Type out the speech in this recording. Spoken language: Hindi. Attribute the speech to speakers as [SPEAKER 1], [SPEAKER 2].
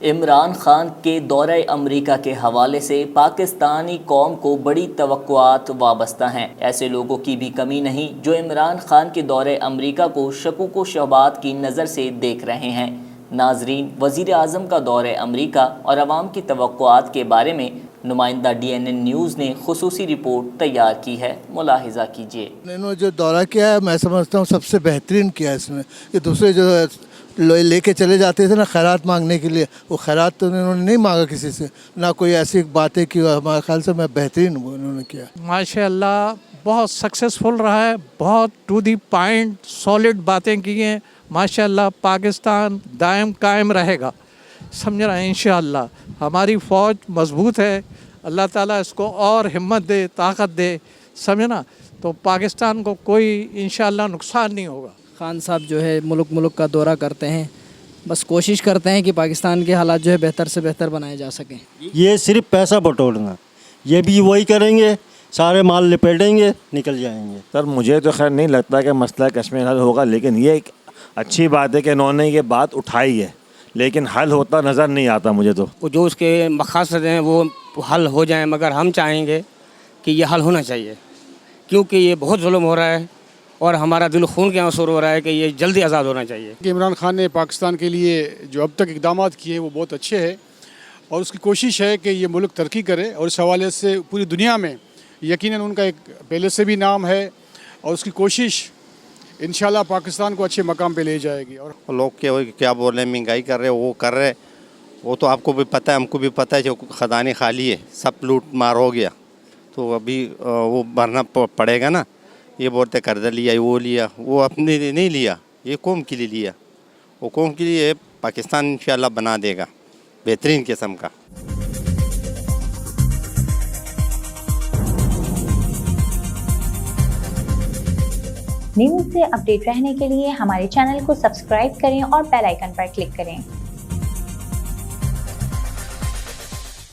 [SPEAKER 1] इमरान खान के दौरे अमेरिका के हवाले से पाकिस्तानी कौम को बड़ी तवक्कुआत वाबस्ता हैं। ऐसे लोगों की भी कमी नहीं जो इमरान खान के दौरे अमेरिका को शकूक व शुबहात की नज़र से देख रहे हैं। नाजरीन, वज़ीर आज़म का दौरे अमेरिका और अवाम की तवक्कुआत के बारे में नुमाइंदा DNN न्यूज़ ने खुसूसी रिपोर्ट तैयार की है, मुलाहिज़ा कीजिए।
[SPEAKER 2] इन्होंने जो दौरा किया है मैं समझता हूँ सबसे बेहतरीन किया है इसमें। कि दूसरे जो लेके चले जाते थे ना खैरात मांगने के लिए, वो खैरात तो इन्होंने नहीं मांगा किसी से, ना कोई ऐसी बातें की। हमारे ख्याल से मैं बेहतरीन इन्होंने किया।
[SPEAKER 3] माशाअल्लाह बहुत सक्सेसफुल रहा है, बहुत टू दी पॉइंट सॉलिड बातें की हैं। माशाअल्लाह पाकिस्तान दायम कायम रहेगा, समझ रहे हैं। इंशाअल्लाह हमारी फ़ौज मजबूत है, अल्लाह ताला इसको और हिम्मत दे, ताकत दे, समझना। तो पाकिस्तान को कोई इंशाअल्लाह नुकसान नहीं होगा।
[SPEAKER 4] खान साहब जो है मुल्क का दौरा करते हैं, बस कोशिश करते हैं कि पाकिस्तान के हालात जो है बेहतर से बेहतर बनाए जा सकें।
[SPEAKER 5] ये सिर्फ पैसा बटोरना, ये भी वही करेंगे, सारे माल लिपेटेंगे, निकल जाएंगे।
[SPEAKER 6] सर मुझे तो खैर नहीं लगता कि मसला कश्मीर हल होगा, लेकिन ये एक अच्छी बात है कि इन्होंने ये बात उठाई है, लेकिन हल होता नज़र नहीं आता मुझे। तो
[SPEAKER 7] जो उसके मक़ासद हैं वो हल हो जाएं, मगर हम चाहेंगे कि ये हल होना चाहिए, क्योंकि ये बहुत जुल्म हो रहा है और हमारा दिल खून के आंसू हो रहा है कि ये जल्दी आज़ाद होना चाहिए।
[SPEAKER 8] कि इमरान खान ने पाकिस्तान के लिए जो अब तक इक़दामात किए वो बहुत अच्छे हैं और उसकी कोशिश है कि ये मुल्क तरक्की करे, और इस हवाले से पूरी दुनिया में यकीनन उनका एक पहले से भी नाम है और उसकी कोशिश इंशाल्लाह पाकिस्तान को अच्छे मकाम पे ले जाएगी। और
[SPEAKER 9] लोग क्या बोल रहे हैं, महंगाई कर रहे, वो कर रहे, वो तो आपको भी पता है, हमको भी पता है। जो खदानें खाली है, सब लूट मार हो गया, तो अभी वो भरना पड़ेगा ना। ये बोलते कर्जा लिया, वो लिया, वो अपने लिए नहीं लिया, ये कौम के लिए लिया। वो कौम के लिए पाकिस्तान इंशाल्लाह बना देगा बेहतरीन किस्म का।
[SPEAKER 10] न्यूज़ से अपडेट रहने के लिए हमारे चैनल को सब्सक्राइब करें और बेल आइकन पर क्लिक करें।